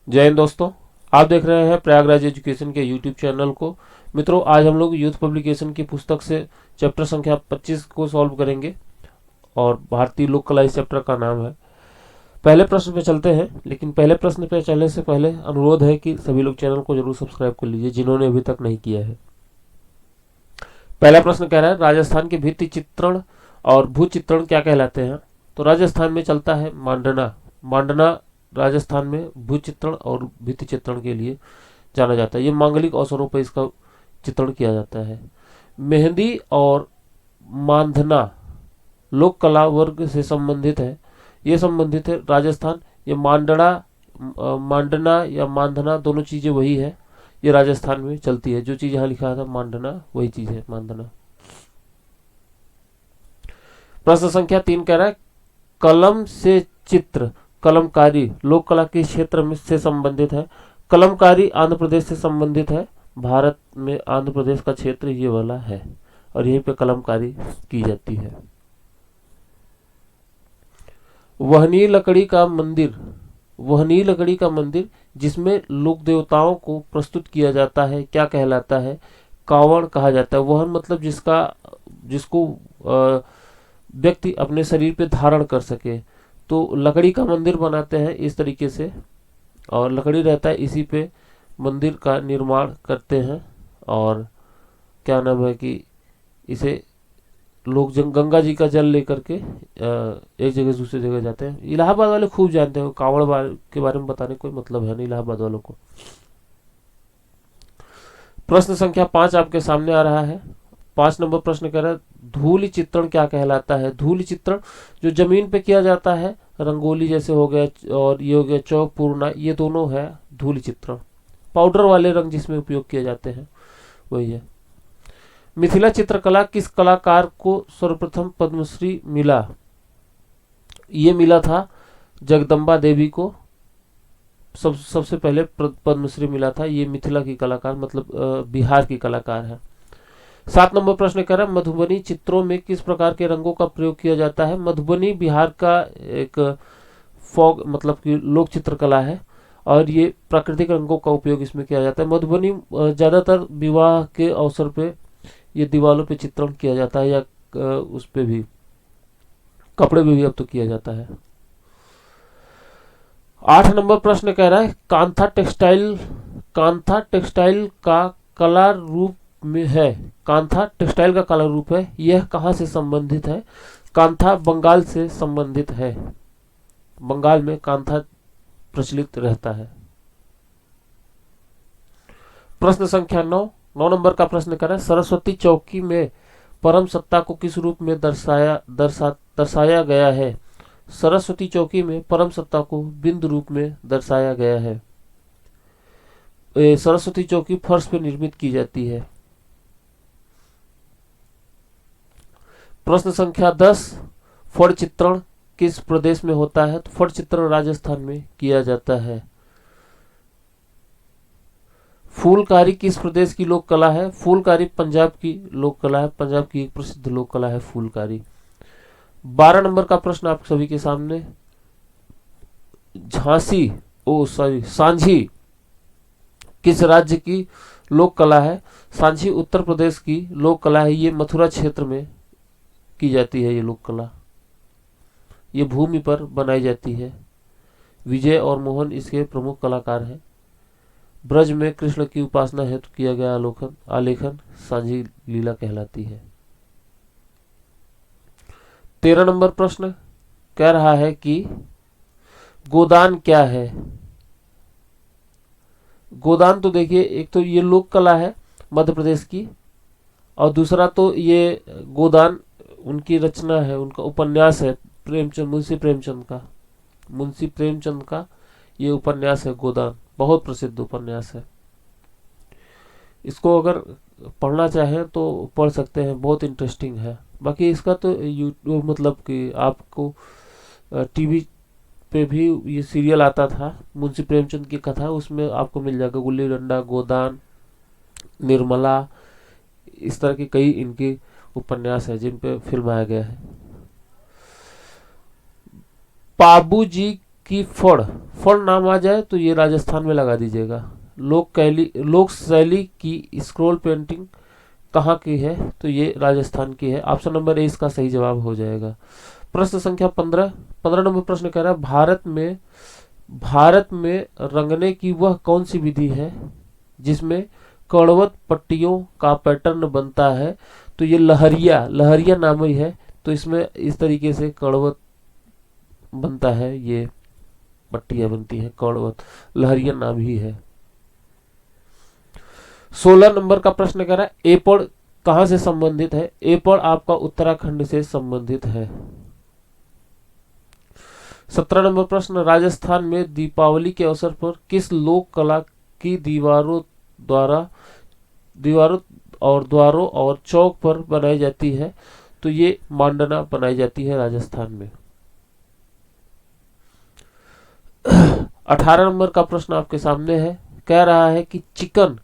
जय हिंद दोस्तों। आप देख रहे हैं प्रयागराज एजुकेशन के यूट्यूब चैनल को। मित्रों, आज हम लोग यूथ पब्लिकेशन की पुस्तक से चैप्टर संख्या 25 को सॉल्व करेंगे और भारतीय लोक कला इस चैप्टर का नाम है। पहले प्रश्न पे चलते हैं, लेकिन पहले प्रश्न पे चलने से पहले अनुरोध है कि सभी लोग चैनल को जरूर सब्सक्राइब कर लीजिए जिन्होंने अभी तक नहीं किया है। पहला प्रश्न कह रहा है, राजस्थान के भित्ति चित्रण और भू चित्रण क्या कहलाते हैं? तो राजस्थान में चलता है मांडना। मांडना राजस्थान में भू चित्रण और भित्ति चित्रण के लिए जाना जाता है। ये मांगलिक अवसरों पर इसका चित्रण किया जाता है। मेहंदी और मांधना लोक कला वर्ग से संबंधित है। ये संबंधित है राजस्थान। ये मांडना या मांधना दोनों चीजें वही है। ये राजस्थान में चलती है। जो चीज यहाँ लिखा था मांडना वही चीज है मांधना। प्रश्न संख्या 3 कह रहा है, कलम से चित्र कलमकारी लोक कला के क्षेत्र में से संबंधित है। कलमकारी आंध्र प्रदेश से संबंधित है। भारत में आंध्र प्रदेश का क्षेत्र ये वाला है और यहीं पे कलमकारी की जाती है। वहनीय लकड़ी का मंदिर, वहनीय लकड़ी का मंदिर जिसमें लोक देवताओं को प्रस्तुत किया जाता है क्या कहलाता है? कावड़ कहा जाता है। वहन मतलब जिसको व्यक्ति अपने शरीर पे धारण कर सके। तो लकड़ी का मंदिर बनाते हैं इस तरीके से, और लकड़ी रहता है, इसी पे मंदिर का निर्माण करते हैं। और क्या नाम है कि इसे लोग गंगा जी का जल लेकर के एक जगह से दूसरी जगह जाते हैं। इलाहाबाद वाले खूब जानते हैं, कांवड़ के बारे में बताने कोई मतलब है नहीं इलाहाबाद वालों को। प्रश्न संख्या 5 आपके सामने आ रहा है। 5 नंबर प्रश्न कह रहा है, धूलि चित्रण क्या कहलाता है? धूलि चित्रण जो जमीन पे किया जाता है, रंगोली जैसे हो गया और ये हो गया चौक पूर्णा, ये दोनों है धूलि चित्रण। पाउडर वाले रंग जिसमें उपयोग किए जाते हैं वही है। मिथिला चित्रकला किस कलाकार को सर्वप्रथम पद्मश्री मिला? ये मिला था जगदम्बा देवी को। सबसे पहले पद्मश्री मिला था। ये मिथिला की कलाकार मतलब बिहार की कलाकार है। 7 नंबर प्रश्न कह रहा है, मधुबनी चित्रों में किस प्रकार के रंगों का प्रयोग किया जाता है? मधुबनी बिहार का एक फॉग मतलब कि लोक चित्रकला है और ये प्राकृतिक रंगों का उपयोग इसमें किया जाता है। मधुबनी ज्यादातर विवाह के अवसर पे ये दीवालों पे चित्रण किया जाता है, या उस पे भी कपड़े पे भी अब तो किया जाता है। 8 नंबर प्रश्न कह रहा है, कांथा टेक्सटाइल का कला रूप में है। कांथा टेक्सटाइल का कला रूप है। यह कहां से संबंधित है? कांथा बंगाल से संबंधित है। बंगाल में कांथा प्रचलित रहता है। प्रश्न संख्या 9 नंबर का प्रश्न कर रहा है, सरस्वती चौकी में परम सत्ता को किस रूप में दर्शाया गया है? सरस्वती चौकी में परम सत्ता को बिंदु रूप में दर्शाया गया है। सरस्वती चौकी फर्श पे निर्मित की जाती है। प्रश्न संख्या 10, फड़ चित्रण किस प्रदेश में होता है? तो फड़ चित्रण राजस्थान में किया जाता है। फूलकारी किस प्रदेश की लोक कला है? फूलकारी पंजाब की लोक कला है। पंजाब की एक प्रसिद्ध लोक कला है फूलकारी। 12 नंबर का प्रश्न आप सभी के सामने, सांझी किस राज्य की लोक कला है? सांझी उत्तर प्रदेश की लोक कला है। ये मथुरा क्षेत्र में की जाती है। ये लोक कला ये भूमि पर बनाई जाती है। विजय और मोहन इसके प्रमुख कलाकार हैं। ब्रज में कृष्ण की उपासना हेतु किया गया आलेखन सांझी लीला कहलाती है। 13 नंबर प्रश्न कह रहा है कि गोदान क्या है? गोदान तो देखिए, एक तो ये लोक कला है मध्य प्रदेश की, और दूसरा तो ये गोदान उनकी रचना है, उनका उपन्यास है मुंशी प्रेमचंद का ये उपन्यास है गोदान। बहुत प्रसिद्ध उपन्यास है। इसको अगर पढ़ना चाहें तो पढ़ सकते हैं, बहुत इंटरेस्टिंग है। बाकी इसका तो यूट्यूब मतलब कि आपको टीवी पे भी ये सीरियल आता था मुंशी प्रेमचंद की कथा, उसमें आपको मिल जाएगा। गुल्ली डंडा, गोदान, निर्मला, इस तरह के कई इनके उपन्यास है जिन पे फिल्माया गया है। बाबूजी की फड़ नाम आ जाए तो ये राजस्थान में लगा दीजिएगा। लोक शैली की स्क्रॉल पेंटिंग कहाँ की है, तो ये राजस्थान की है। ऑप्शन नंबर ए इसका सही जवाब हो जाएगा। प्रश्न संख्या 15 नंबर प्रश्न कह रहा है भारत में रंगने की वह कौन सी विधि है जिसमें कड़वत पट्टियों का पैटर्न बनता है, तो ये लहरिया नाम ही है। तो इसमें इस तरीके से कड़वत बनता है, ये पट्टियां बनती हैं, कड़वत लहरिया नाम ही है। 16 नंबर का प्रश्न कह रहा है एपड़ कहां से संबंधित है। एपड़ आपका उत्तराखंड से संबंधित है। 17 नंबर प्रश्न राजस्थान में दीपावली के अवसर पर किस लोक कला की दीवारों और द्वारों और चौक पर बनाई जाती है, तो ये मांडना बनाई जाती है राजस्थान में। 18 नंबर का प्रश्न आपके सामने है, कह रहा है कि चिकन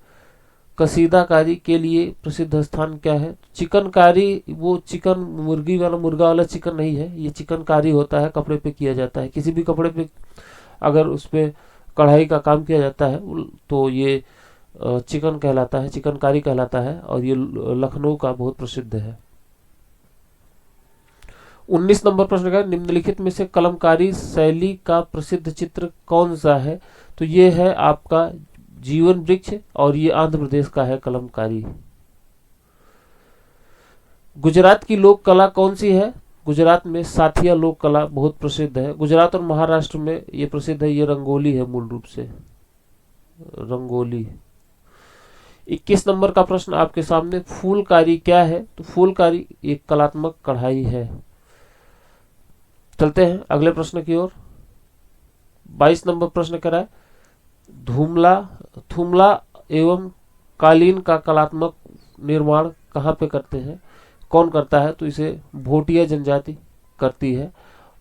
कसीदाकारी के लिए प्रसिद्ध स्थान क्या है। चिकनकारी वो चिकन मुर्गा वाला चिकन नहीं है, ये चिकनकारी होता है, कपड़े पे किया जाता है। किसी भी कपड़े पे अगर उस पे कढ़ाई का काम किया जाता है तो ये चिकन कहलाता है, चिकनकारी कहलाता है, और ये लखनऊ का बहुत प्रसिद्ध है। 19 नंबर प्रश्न का निम्नलिखित में से कलमकारी शैली का प्रसिद्ध चित्र कौन सा है, तो ये है आपका जीवन वृक्ष, और ये आंध्र प्रदेश का है कलमकारी। गुजरात की लोक कला कौन सी है। गुजरात में साथिया लोक कला बहुत प्रसिद्ध है। गुजरात और महाराष्ट्र में ये प्रसिद्ध है, ये रंगोली है मूल रूप से, रंगोली। 21 नंबर का प्रश्न आपके सामने फूलकारी क्या है, तो फूलकारी एक कलात्मक कढ़ाई है। चलते हैं अगले प्रश्न की ओर। 22 नंबर प्रश्न करा है थुमला एवं कालीन का कलात्मक निर्माण कहाँ पे करते हैं, कौन करता है, तो इसे भोटिया जनजाति करती है।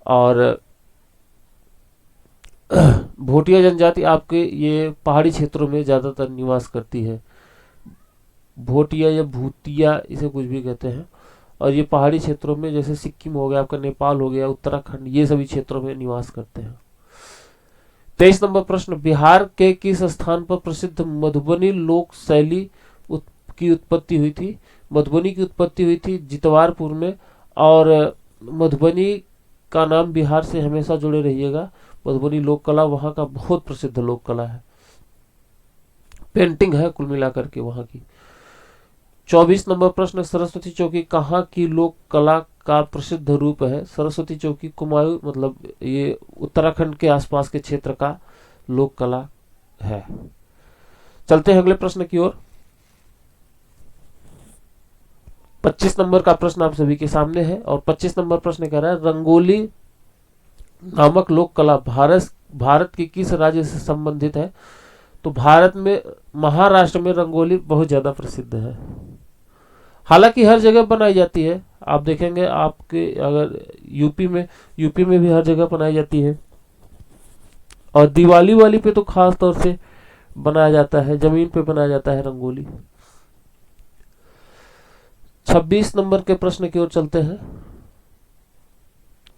और भोटिया जनजाति आपके ये पहाड़ी क्षेत्रों में ज्यादातर निवास करती है। भोटिया या भूतिया इसे कुछ भी कहते हैं, और ये पहाड़ी क्षेत्रों में जैसे सिक्किम हो गया, आपका नेपाल हो गया, उत्तराखंड, ये सभी क्षेत्रों में निवास करते हैं। 23 नंबर प्रश्न बिहार के किस स्थान पर प्रसिद्ध मधुबनी लोक शैली की उत्पत्ति हुई थी। मधुबनी की उत्पत्ति हुई थी जितवारपुर में, और मधुबनी का नाम बिहार से हमेशा जुड़े रहिएगा। मधुबनी लोक कला वहां का बहुत प्रसिद्ध लोक कला है, पेंटिंग है कुल मिलाकर के वहां की। 24 नंबर प्रश्न सरस्वती चौकी कहाँ की लोक कला का प्रसिद्ध रूप है। सरस्वती चौकी कुमायूं मतलब ये उत्तराखंड के आसपास के क्षेत्र का लोक कला है। चलते हैं अगले प्रश्न की ओर। 25 नंबर का प्रश्न आप सभी के सामने है, और 25 नंबर प्रश्न कह रहा है रंगोली नामक लोक कला भारत के किस राज्य से संबंधित है, तो भारत में महाराष्ट्र में रंगोली बहुत ज्यादा प्रसिद्ध है। हालांकि हर जगह बनाई जाती है, आप देखेंगे आपके अगर यूपी में भी हर जगह बनाई जाती है, और दिवाली वाली पे तो खास तौर से बनाया जाता है, जमीन पे बनाया जाता है रंगोली। 26 नंबर के प्रश्न की ओर चलते हैं।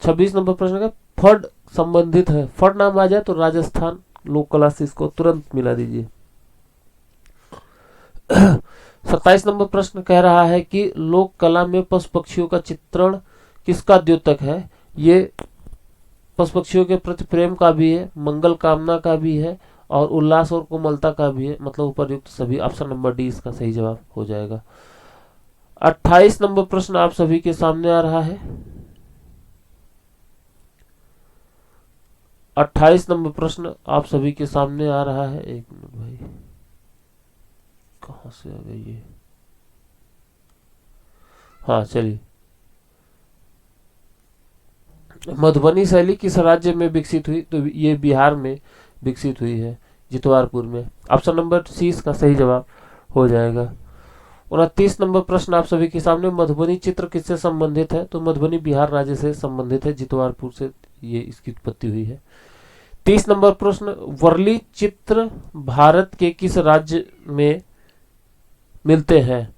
26 नंबर प्रश्न का फड़ संबंधित है, फड़ नाम आ जाए तो राजस्थान लोक कला से इसको तुरंत मिला दीजिए। 27 नंबर प्रश्न कह रहा है कि लोक कला में पशु पक्षियों का चित्रण किसका द्योतक है। ये पशु पक्षियों के प्रति प्रेम का भी है, मंगल कामना का भी है, और उल्लास और कोमलता का भी है, मतलब उपरयुक्त सभी। ऑप्शन नंबर डी इसका सही जवाब हो जाएगा। 28 नंबर प्रश्न आप सभी के सामने आ रहा है। 28 नंबर प्रश्न आप सभी के सामने आ रहा है। एक मिनट भाई, कहां से आ गई ये, हाँ चलिए। मधुबनी शैली किस राज्य में विकसित हुई, तो ये बिहार में विकसित हुई है, जितवारपुर में। ऑप्शन नंबर सी इसका सही जवाब हो जाएगा। 29 नंबर प्रश्न आप सभी के सामने मधुबनी चित्र किससे संबंधित है, तो मधुबनी बिहार राज्य से संबंधित है, जितवारपुर से ये इसकी उत्पत्ति हुई है। 30 नंबर प्रश्न वर्ली चित्र भारत के किस राज्य में मिलते हैं,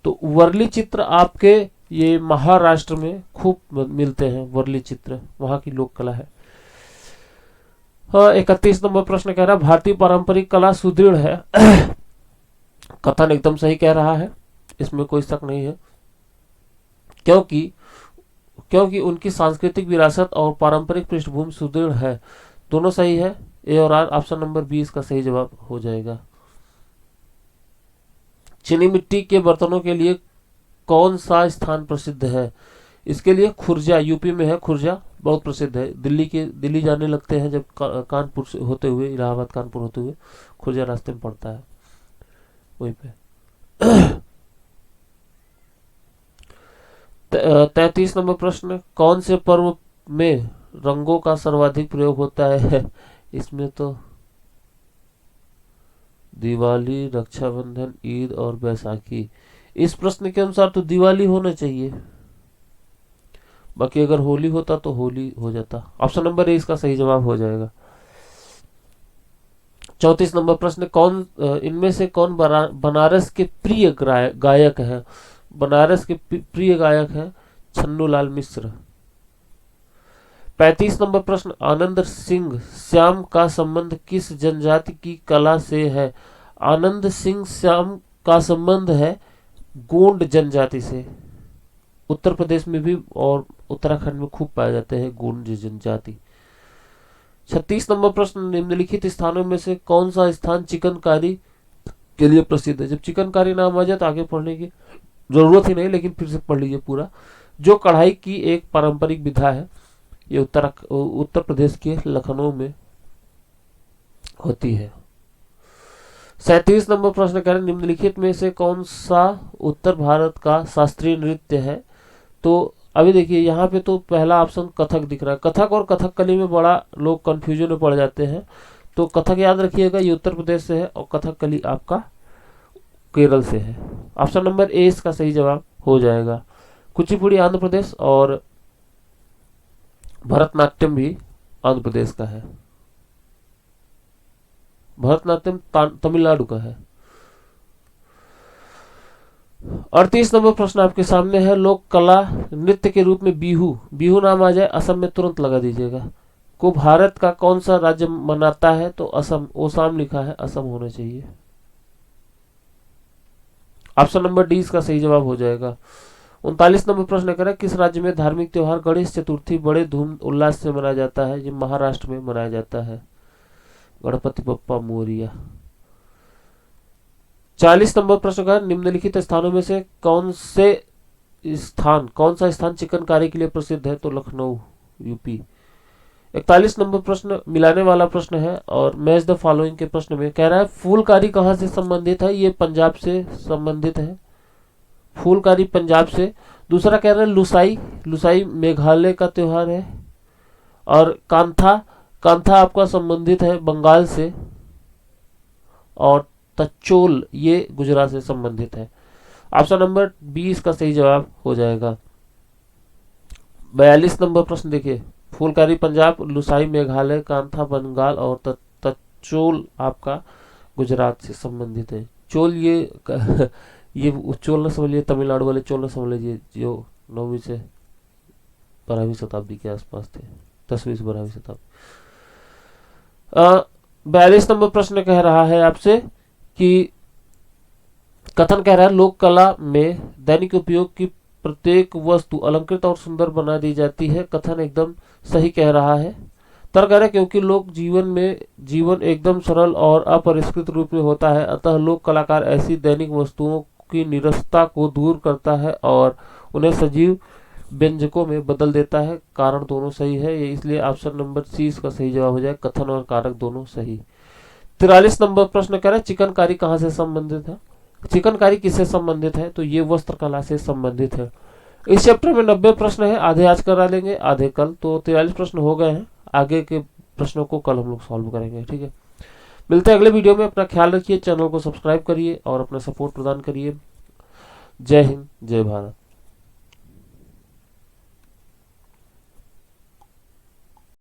तो वर्ली चित्र आपके ये महाराष्ट्र में खूब मिलते हैं। वर्ली चित्र वहां की लोक कला है। हाँ, 31 नंबर प्रश्न कह रहा है भारतीय पारंपरिक कला सुदृढ़ है। कथन एकदम सही कह रहा है, इसमें कोई शक नहीं है, क्योंकि क्योंकि उनकी सांस्कृतिक विरासत और पारंपरिक पृष्ठभूमि सुदृढ़ है। दोनों सही है, ए और आर। ऑप्शन नंबर 20 का सही जवाब हो जाएगा। चीनी मिट्टी के बर्तनों के लिए कौन सा स्थान प्रसिद्ध है? इसके लिए खुर्जा, यूपी में है खुर्जा, बहुत प्रसिद्ध है। दिल्ली जाने लगते हैं जब कानपुर से होते हुए, इलाहाबाद कानपुर होते हुए खुर्जा रास्ते में पड़ता है, वहीं पे। 33 नंबर प्रश्न, कौन से पर्व में रंगों का सर्वाधिक प्रयोग होता है? इसमें तो दिवाली, रक्षाबंधन, ईद और बैसाखी। इस प्रश्न के अनुसार तो दिवाली होना चाहिए, बाकी अगर होली होता तो होली हो जाता। ऑप्शन नंबर ए इसका सही जवाब हो जाएगा। 34 नंबर प्रश्न, कौन इनमें से कौन बनारस के प्रिय गायक है? बनारस के प्रिय गायक है छन्नूलाल मिश्र। 35 नंबर प्रश्न, आनंद सिंह श्याम का संबंध किस जनजाति की कला से है? आनंद सिंह श्याम का संबंध है गोंड जनजाति से। उत्तर प्रदेश में भी और उत्तराखंड में खूब पाए जाते हैं गोंड जनजाति। 36 नंबर प्रश्न, निम्नलिखित स्थानों में से कौन सा स्थान चिकनकारी के लिए प्रसिद्ध है? जब चिकनकारी नाम आ जाए तो आगे पढ़ने की जरूरत ही नहीं, लेकिन फिर से पढ़ लीजिए पूरा। जो कढ़ाई की एक पारंपरिक विधा है, ये उत्तर प्रदेश के लखनऊ में होती है। 37 नंबर प्रश्न कह रहे निम्नलिखित में से कौन सा उत्तर भारत का शास्त्रीय नृत्य है? तो अभी देखिए यहाँ पे तो पहला ऑप्शन कथक दिख रहा है। कथक और कथकली में बड़ा लोग कंफ्यूजन में पड़ जाते हैं, तो कथक याद रखिएगा ये उत्तर प्रदेश से है और कथकली आपका केरल से है। ऑप्शन नंबर ए इसका सही जवाब हो जाएगा। कुचिपुड़ी आंध्र प्रदेश और भरतनाट्यम भी आंध्र प्रदेश का है। भरतनाट्यम तमिलनाडु का है। 38 नंबर प्रश्न आपके सामने है, लोक कला नृत्य के रूप में बिहू, बिहू नाम आ जाए असम में तुरंत लगा दीजिएगा, को भारत का कौन सा राज्य मनाता है? तो असम, ओसाम लिखा है, असम होना चाहिए। ऑप्शन नंबर डी इसका सही जवाब हो जाएगा। 39 नंबर प्रश्न कह रहा है किस राज्य में धार्मिक त्योहार गणेश चतुर्थी बड़े धूम उल्लास से मनाया जाता है? ये महाराष्ट्र में मनाया जाता है, गणपति बप्पा मोरिया। 40 नंबर प्रश्न का निम्नलिखित स्थानों में से कौन सा स्थान चिकनकारी के लिए प्रसिद्ध है? तो लखनऊ, यूपी। 41 नंबर प्रश्न मिलाने वाला प्रश्न है और मैच द फॉलोइंग के प्रश्न में कह रहा है फूलकारी कहां से संबंधित है? ये पंजाब से संबंधित है, फूलकारी पंजाब से। दूसरा कह रहा है लुसाई, लुसाई मेघालय का त्योहार है। और कांथा, कांथा आपका संबंधित है बंगाल से। और तचोल ये गुजरात से संबंधित है। ऑप्शन नंबर 20 का सही जवाब हो जाएगा। 42 नंबर प्रश्न देखिए, फूलकारी पंजाब, लुसाई मेघालय, कांथा बंगाल और तचोल आपका गुजरात से संबंधित है। चोल ये चोल न समझ लीजिए, तमिलनाडु वाले चोल न समझ लीजिए, जो 9वीं से 12वीं शताब्दी के आसपास थे, 10वीं से 12वीं शताब्दी। 42 नंबर प्रश्न कह रहा है आपसे कि कथन कह रहा है लोक कला में दैनिक उपयोग की प्रत्येक वस्तु अलंकृत और सुंदर बना दी जाती है। कथन एकदम सही कह रहा है। तर्क है क्योंकि लोक जीवन एकदम सरल और अपरिष्कृत रूप में होता है, अतः लोक कलाकार ऐसी दैनिक वस्तुओं की निरसता को दूर करता है और उन्हें सजीव व्यंजकों में बदल देता है। कारण दोनों सही है, ये इसलिए ऑप्शन नंबर सी इसका सही जवाब हो जाए। कथन और कारक दोनों सही। 43 नंबर प्रश्न कह रहा है चिकनकारी कहां से संबंधित है? चिकनकारी किससे संबंधित है? तो ये वस्त्र कला से संबंधित है। इस चैप्टर में 90 प्रश्न है, आधे आज करा लेंगे आधे कल, तो 43 प्रश्न हो गए हैं। आगे के प्रश्नों को कल हम लोग सॉल्व करेंगे, ठीक है। मिलते हैं अगले वीडियो में। अपना ख्याल रखिए, चैनल को सब्सक्राइब करिए और अपना सपोर्ट प्रदान करिए। जय हिंद, जय भारत।